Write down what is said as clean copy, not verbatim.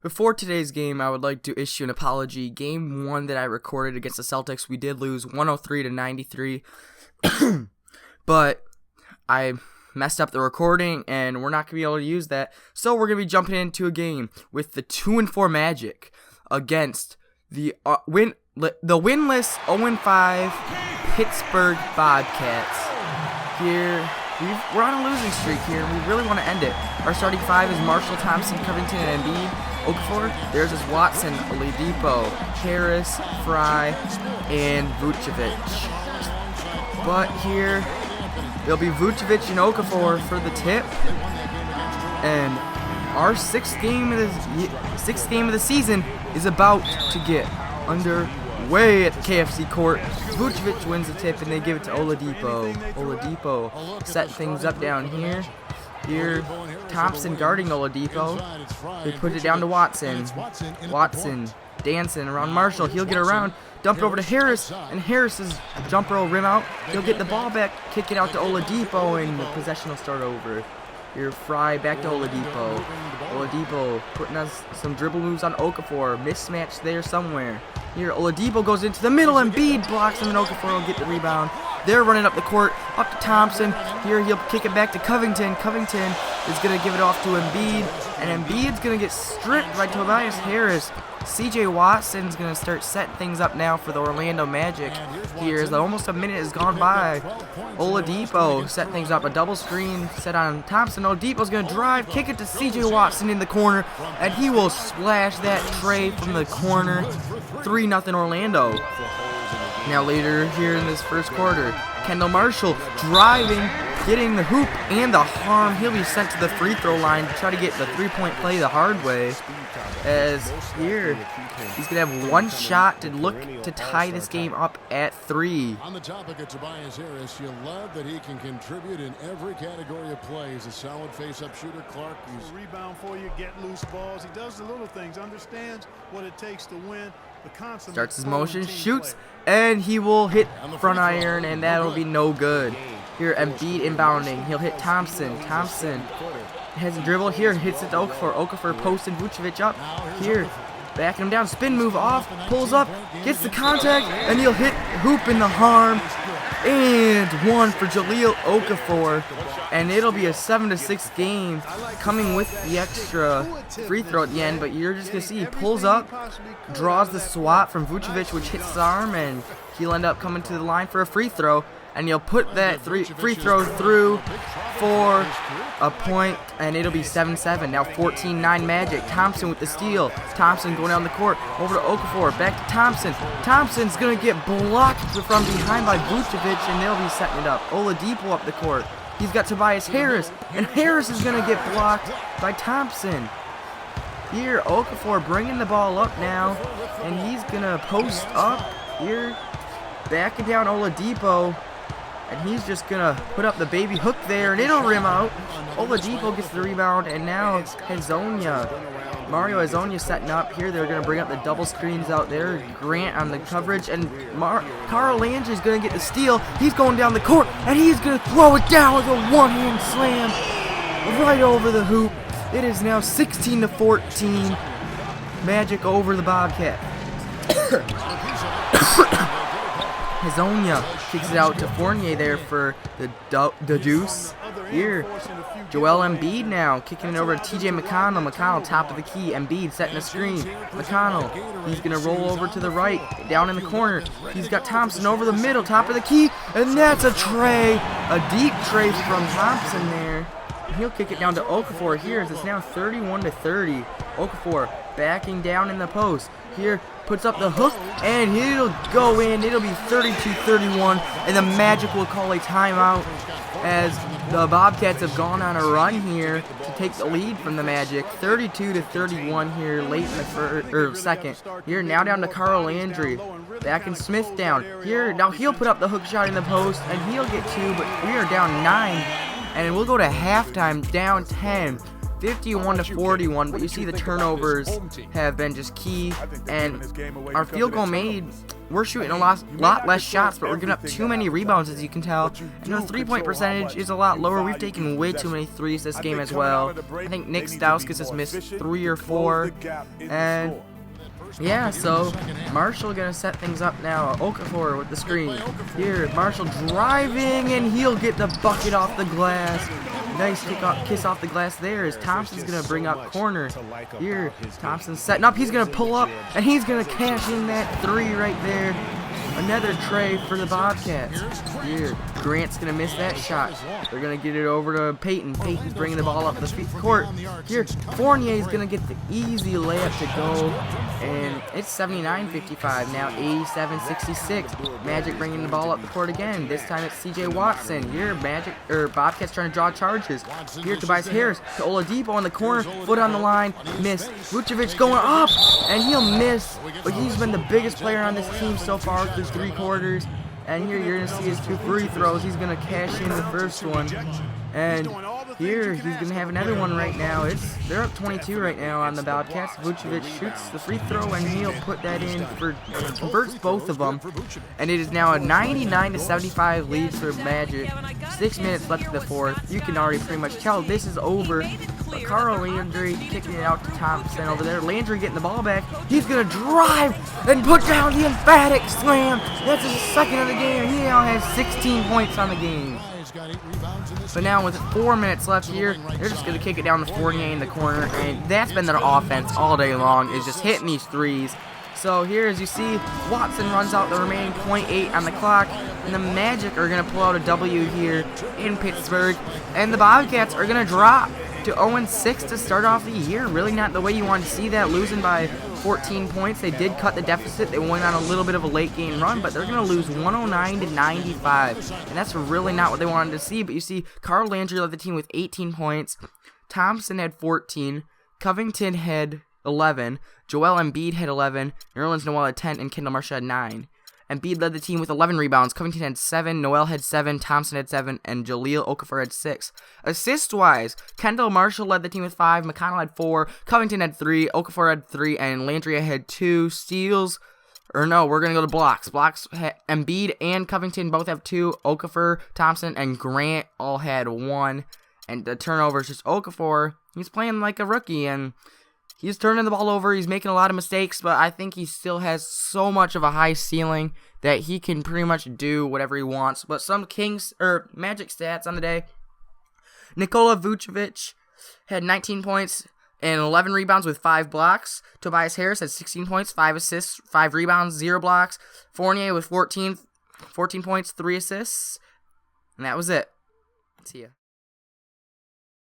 Before today's game, I would like to issue an apology. Game 1 that I recorded against the Celtics, we did lose 103-93. But I messed up the recording, and we're not going to be able to use that. So we're going to be jumping into a game with the 2-4 Magic against the winless 0-5 Pittsburgh Bobcats. Here, we're on a losing streak here, and we really want to end it. Our starting five is Marshall, Thompson, Covington, and Embiid. Okafor, there's his Watson, Oladipo, Harris, Fry, and Vucevic. But here, it'll be Vucevic and Okafor for the tip. And our sixth game of the season is about to get underway at the KFC court. Vucevic wins the tip, and they give it to Oladipo. Oladipo set things up down here. Here, Thompson guarding Oladipo. They put it down to Watson. Watson dancing around Marshall. He'll get around, dump it over to Harris, and Harris's jumper will rim out. He'll get the ball back, kick it out to Oladipo, and the possession will start over. Here, Fry back to Oladipo. Oladipo putting us some dribble moves on Okafor. Mismatch there somewhere. Here, Oladipo goes into the middle, and Embiid blocks him, and Okafor will get the rebound. They're running up the court, up to Thompson. Here, he'll kick it back to Covington. Covington is going to give it off to Embiid, and Embiid's going to get stripped by Tobias Harris. CJ Watson's going to start setting things up now for the Orlando Magic. Here, as almost a minute has gone by. Oladipo set things up, a double screen set on Thompson. Oladipo's going to drive, kick it to CJ Watson in the corner, and he will splash that tray from the corner. 3-0 Orlando. Now later here in this first quarter, Kendall Marshall driving, getting the hoop and the harm. He'll be sent to the free throw line to try to get the three-point play the hard way. As here, he's going to have one shot to look to tie this game up at 3. On the topic of Tobias Harris, you love that he can contribute in every category of play. He's a solid face-up shooter. Clark, he's rebound for you, get loose balls. He does the little things, understands what it takes to win. Starts his motion, shoots, and he will hit front iron, and that'll be no good. Here, Embiid inbounding. He'll hit Thompson. Thompson has a dribble. Here, hits it to Okafor. Okafor posting Vucevic up. Here, backing him down. Spin move off. Pulls up. Gets the contact, and he'll hit hoop in the harm. And one for Jahlil Okafor. And it'll be a 7-6 game coming with the extra free throw at the end. But you're just going to see he pulls up, draws the swat from Vucevic, which hits his arm, and he'll end up coming to the line for a free throw. And he'll put that free throw through for a point, and it'll be 7-7. Now 14-9 Magic. Thompson with the steal. Thompson going down the court. Over to Okafor. Back to Thompson. Thompson's going to get blocked from behind by Vucevic, and they'll be setting it up. Oladipo up the court. He's got Tobias Harris, and Harris is going to get blocked by Thompson. Here, Okafor bringing the ball up now, and he's going to post up. Here, backing down Oladipo, and he's just going to put up the baby hook there, and it'll rim out. Oladipo gets the rebound, and now Mario Hezonja setting up. Here, they're going to bring up the double screens out there. Grant on the coverage, and Carl Landry's going to get the steal. He's going down the court, and he's going to throw it down with a one-hand slam right over the hoop. It is now 16-14. Magic over the Bobcat. Hezonja kicks it out to Fournier there for the deuce. Here, Joel Embiid now kicking it over to TJ McConnell. McConnell top of the key. Embiid setting a screen. McConnell, he's going to roll over to the right, down in the corner. He's got Thompson over the middle, top of the key, and that's a tray. A deep tray from Thompson there. He'll kick it down to Okafor here as it's now 31-30. Okafor backing down in the post. Here, puts up the hook, and he'll go in. It'll be 32-31, and the Magic will call a timeout as the Bobcats have gone on a run here to take the lead from the Magic. 32-31 here late in the second. Here, now down to Carl Landry. Backing Smith down. Here, now he'll put up the hook shot in the post, and he'll get 2, but we are down 9. And we'll go to halftime down 10. 51-41, but you see the turnovers have been just key, and our field goal made we're shooting a lot less shots, but we're giving up too many rebounds, as you can tell. And our 3-point percentage is a lot lower. We've taken way too many threes this game as well. I think Nick Stauskas has missed 3 or 4. And yeah, so Marshall gonna set things up now. Okafor with the screen. Here, Marshall driving, and he'll get the bucket off the glass. Nice kiss off the glass there as Thompson's gonna bring up corner. Here, Thompson's setting up. He's gonna pull up, and he's gonna cash in that 3 right there. Another tray for the Bobcats. Here, Grant's gonna miss that shot. They're gonna get it over to Peyton. Peyton's bringing the ball up the court. Here, Fournier's gonna get the easy layup to go, and it's 79-55 now, 87-66. Magic bringing the ball up the court again. This time it's C.J. Watson. Here, Bobcats trying to draw charges. Here, Tobias Harris to Oladipo in the corner, foot on the line, miss. Vucevic going up, and he'll miss, but he's been the biggest player on this team so far through 3 quarters. And here you're going to see his 2 free throws. He's going to cash in the first one. And here he's going to have another one right now. They're up 22 right now on the Bobcats. Vucevic shoots the free throw, and he'll put that in converts both of them. And it is now a 99-75 lead for Magic. 6 minutes left in the fourth. You can already pretty much tell this is over. But Carl Landry kicking it out to Thompson over there. Landry getting the ball back. He's going to drive and put down the emphatic slam. That's his second of the game. He now has 16 points on the game. So now with 4 minutes left here, they're just going to kick it down to Fournier in the corner. And that's been their offense all day long, is just hitting these threes. So here, as you see, Watson runs out the remaining .8 on the clock, and the Magic are going to pull out a W here in Pittsburgh. And the Bobcats are going to drop to 0-6 to start off the year. Really not the way you want to see that, losing by 14 points. They did cut the deficit. They went on a little bit of a late game run, but they're going to lose 109-95. And that's really not what they wanted to see. But you see, Carl Landry led the team with 18 points. Thompson had 14. Covington had 11. Joel Embiid had 11. Nerlens Noel had 10. And Kendall Marshall had 9. Embiid led the team with 11 rebounds. Covington had 7, Noel had 7, Thompson had 7, and Jahlil Okafor had 6. Assist-wise, Kendall Marshall led the team with 5, McConnell had 4, Covington had 3, Okafor had 3, and Landry had 2. Steals, or no, we're going to go to blocks. Blocks, Embiid and Covington both have 2. Okafor, Thompson, and Grant all had 1. And the turnovers, just Okafor, he's playing like a rookie, and he's turning the ball over. He's making a lot of mistakes, but I think he still has so much of a high ceiling that he can pretty much do whatever he wants. But some Magic stats on the day. Nikola Vucevic had 19 points and 11 rebounds with 5 blocks. Tobias Harris had 16 points, 5 assists, 5 rebounds, 0 blocks. Fournier with 14 points, 3 assists. And that was it. See ya.